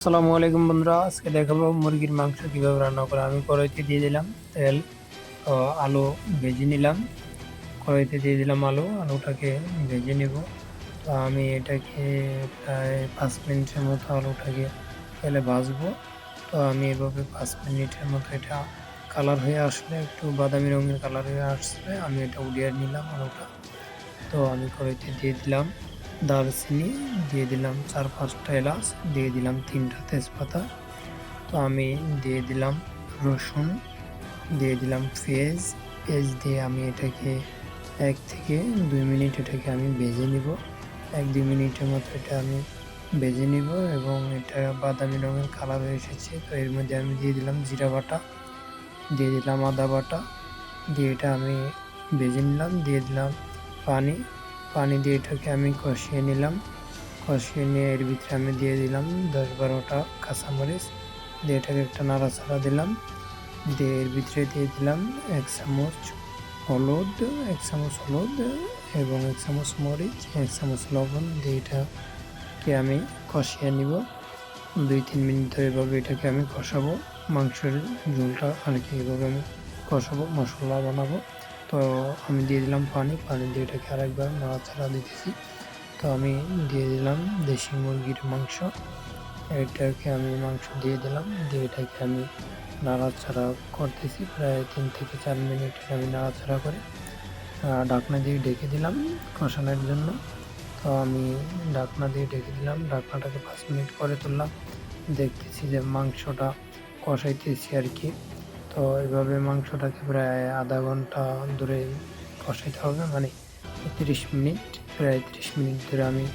আসসালামু আলাইকুম বন্ধুরা, আজকে দেখাবো মুরগির মাংস কিভাবে রান্না করে। আমি কড়াইতে দিয়ে দিলাম তেল, তো আলু ভেজে নিলাম। কড়াইতে দিয়ে দিলাম আলুটাকে ভেজে নেব। তো আমি এটাকে প্রায় 5 মিনিটের মতো আলুটাকে তেলে ভাজবো। তো আমি এভাবে 5 মিনিটের মতো এটা কালার হয়ে আসলে, একটু বাদামি রঙের কালার হয়ে আসলে আমি এটা উঠিয়ে নিলাম আলুটা। তো আমি কড়াইতে দিয়ে দিলাম দারচিনি, দিয়ে দিলাম 4-5টা এলাচ, দিয়ে দিলাম 3টা তেজপাতা। তো আমি দিয়ে দিলাম রসুন, দিয়ে দিলাম পেঁয়াজ। পেঁয়াজ দিয়ে আমি এটাকে 1 থেকে 2 মিনিট এটাকে আমি ভেজে নিব। 1-2 মিনিটের মতো এটা আমি ভেজে নিব এবং এটা বাদামি রঙের কালার হয়ে এসেছে। তো এর মধ্যে আমি দিয়ে দিলাম জিরা বাটা, দিয়ে দিলাম আদা বাটা, দিয়ে এটা আমি ভেজে নিলাম। দিয়ে দিলাম পানি, পানি দিয়ে এটাকে আমি কষিয়ে নিলাম। কষিয়ে নিয়ে এর ভিতরে আমি দিয়ে দিলাম 10-12টা কাঁচামরিচ, দিয়ে এটাকে একটা নাড়াচাড়া দিলাম। দিয়ে এর ভিতরে দিয়ে দিলাম 1 চামচ হলুদ, 1 চামচ হলুদ এবং 1 চামচ মরিচ, 1 চামচ লবণ, দিয়ে এটাকে আমি কষিয়ে নিব। 2-3 মিনিট ধরে এভাবে এটাকে আমি কষাবো। মাংসের ঝোলটা আর কি এভাবে আমি কষাবো, মশলা বানাবো। তো আমি দিয়ে দিলাম পানি, পানি দিয়ে এটাকে আরেকবার নাড়াচাড়া দিতেছি। তো আমি দিয়ে দিলাম দেশি মুরগির মাংস, এটাকে আমি মাংস দিয়ে দিলাম। দিয়ে এটাকে আমি নাড়াচাড়া করতেছি প্রায় 3 থেকে 4 মিনিট আমি নাড়াচাড়া করে ঢাকনা দিয়ে ঢেকে দিলাম কষানোর জন্য। তো আমি ঢাকনা দিয়ে ঢেকে দিলাম, ঢাকনাটাকে 5 মিনিট পরে তুললাম। দেখতেছি যে মাংসটা কষাইতেছি আর কি। তো এভাবে মাংসটাকে প্রায় আধা ঘন্টা ধরে কষাইতে হবে, মানে 30 মিনিট, প্রায় 30 মিনিট ধরে আমি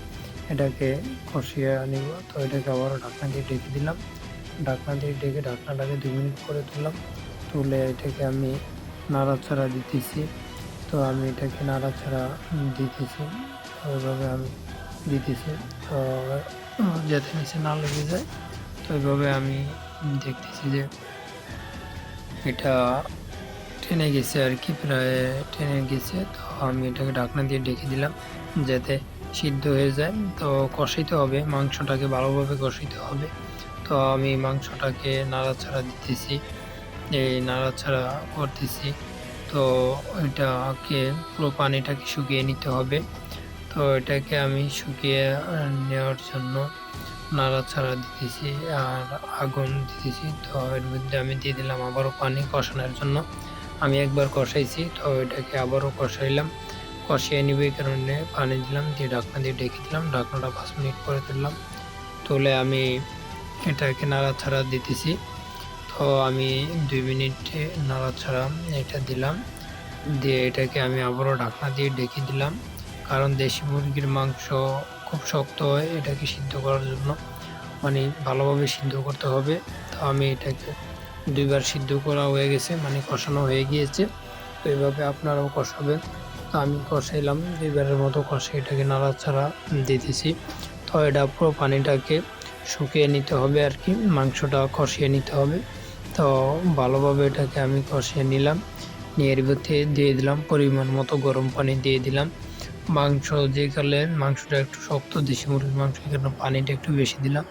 এটাকে কষিয়ে নিব। তো এটাকে আবারও ঢাকনা দিয়ে ঢেকে দিলাম, ঢাকনা দিয়ে ঢেকে ঢাকনাটাকে 2 মিনিট পরে তুললাম। তুলে এটাকে আমি নাড়াচাড়া দিতেছি। তো আমি এটাকে নাড়াচাড়া দিতেছি, তো এভাবে আমি দিতেছি। তো যাতে নিচে না লেগে যায়, তো এভাবে আমি দেখতেছি যে এটা টেনে গেছে আর কি, প্রায় টেনে গেছে। তো আমি এটাকে ঢাকনা দিয়ে ঢেকে দিলাম যাতে সিদ্ধ হয়ে যায়। তো কষাইতে হবে, মাংসটাকে ভালোভাবে কষাইতে হবে। তো আমি মাংসটাকে নাড়াচাড়া দিতেছি, এই নাড়াচাড়া করতেছি। তো এটাকে পুরো পানিটাকে শুকিয়ে নিতে হবে। তো এটাকে আমি শুকিয়ে নেওয়ার জন্য নাড়াচাড়া দিতেছি আর আগুন দিতেছি। তো এর মধ্যে আমি দিয়ে দিলাম আবারও পানি কষানোর জন্য। আমি একবার কষাইছি, তো এটাকে আবারও কষাইলাম, কষিয়ে নিবে এই কারণে পানি দিলাম। দিয়ে ঢাকনা দিয়ে ঢেকে দিলাম, ঢাকনাটা 5 মিনিট পরে তুললাম। তুলে আমি এটাকে নাড়াচাড়া দিতেছি। তো আমি 2 মিনিট নাড়াচাড়া এটা দিলাম। দিয়ে এটাকে আমি আবারও ঢাকনা দিয়ে ঢেকে দিলাম, কারণ দেশি মুরগির মাংস খুব শক্ত হয়, এটাকে সিদ্ধ করার জন্য মানে ভালোভাবে সিদ্ধ করতে হবে। তো আমি এটাকে 2বার সিদ্ধ করা হয়ে গেছে, মানে কষানো হয়ে গিয়েছে। তো এইভাবে আপনারাও কষাবেন। তো আমি কষাইলাম 2বারের মতো, কষে এটাকে নাড়াচাড়া দিতেছি। তো এটা পুরো পানিটাকে শুকিয়ে নিতে হবে আর কি, মাংসটা কষিয়ে নিতে হবে। তো ভালোভাবে এটাকে আমি কষিয়ে নিলাম, নিয়ে এর ভিতরে দিয়ে দিলাম পরিমাণ মতো গরম পানি দিয়ে দিলাম। মাংস যে কারণে মাংসটা একটু শক্ত, দেশি মুরগির মাংস, এই কারণে পানিটা একটু বেশি দিলাম।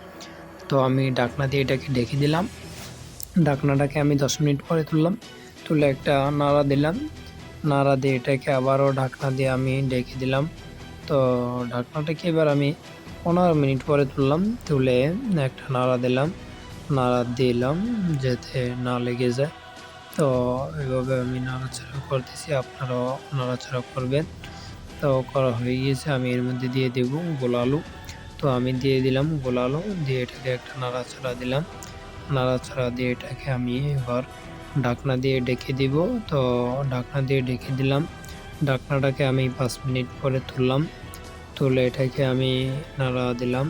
তো আমি ঢাকনা দিয়ে এটাকে ঢেকে দিলাম। ঢাকনাটাকে আমি 10 মিনিট পরে তুললাম, তুলে একটা নাড়া দিলাম। নাড়া দিয়ে এটাকে আবারও ঢাকনা দিয়ে আমি ঢেকে দিলাম। তো ঢাকনাটাকে এবার আমি 15 মিনিট পরে তুললাম, তুলে একটা নাড়া দিলাম, নাড়া দিলাম যাতে না লেগে যায়। তো এভাবে আমি নাড়াচাড়া করতেছি, আপনারাও নাড়াচাড়া করবেন। তো করা হয়ে গিয়েছে, আমি এর মধ্যে দিয়ে দেব গোলা আলু। তো আমি দিয়ে দিলাম গোলা আলু, দিয়ে এটাকে একটা নাড়াচাড়া দিলাম। নাড়াচাড়া দিয়ে এটাকে আমি এবার ঢাকনা দিয়ে ঢেকে দিব। তো ঢাকনা দিয়ে ঢেকে দিলাম, ঢাকনাটাকে আমি 5 মিনিট পরে তুললাম। তুলে এটাকে আমি নাড়া দিলাম।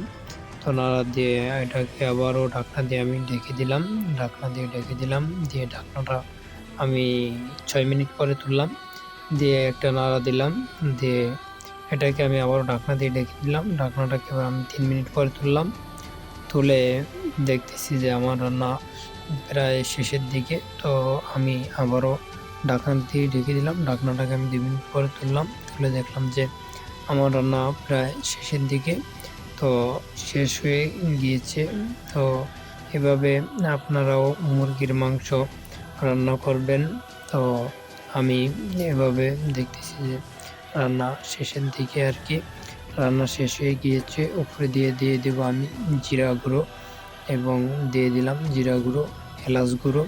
তো নাড়া দিয়ে এটাকে আবারও ঢাকনা দিয়ে আমি ঢেকে দিলাম, ঢাকনা দিয়ে ঢেকে দিলাম। দিয়ে ঢাকনাটা আমি 6 মিনিট পরে তুললাম, দিয়ে একটা নাড়া দিলাম। দিয়ে এটাকে আমি আবারও ঢাকনা দিয়ে ঢেকে দিলাম, ঢাকনাটাকে এবার আমি 3 মিনিট পরে তুললাম। তুলে দেখতেছি যে আমার রান্না প্রায় শেষের দিকে। তো আমি আবারও ঢাকনা দিয়ে ঢেকে দিলাম, ঢাকনাটাকে আমি 2 মিনিট পরে তুললাম। তুলে দেখলাম যে আমার রান্না প্রায় শেষের দিকে। তো শেষ হয়ে গিয়েছে। তো এভাবে আপনারাও মুরগির মাংস রান্না করবেন। তো আমি এভাবে দেখতেছি যে রান্না শেষের দিকে আর কি, রান্না শেষ হয়ে গিয়েছে। উপরে দিয়ে দেবো আমি জিরা গুঁড়ো এবং দিয়ে দিলাম জিরা গুঁড়ো, এলাচ গুঁড়ো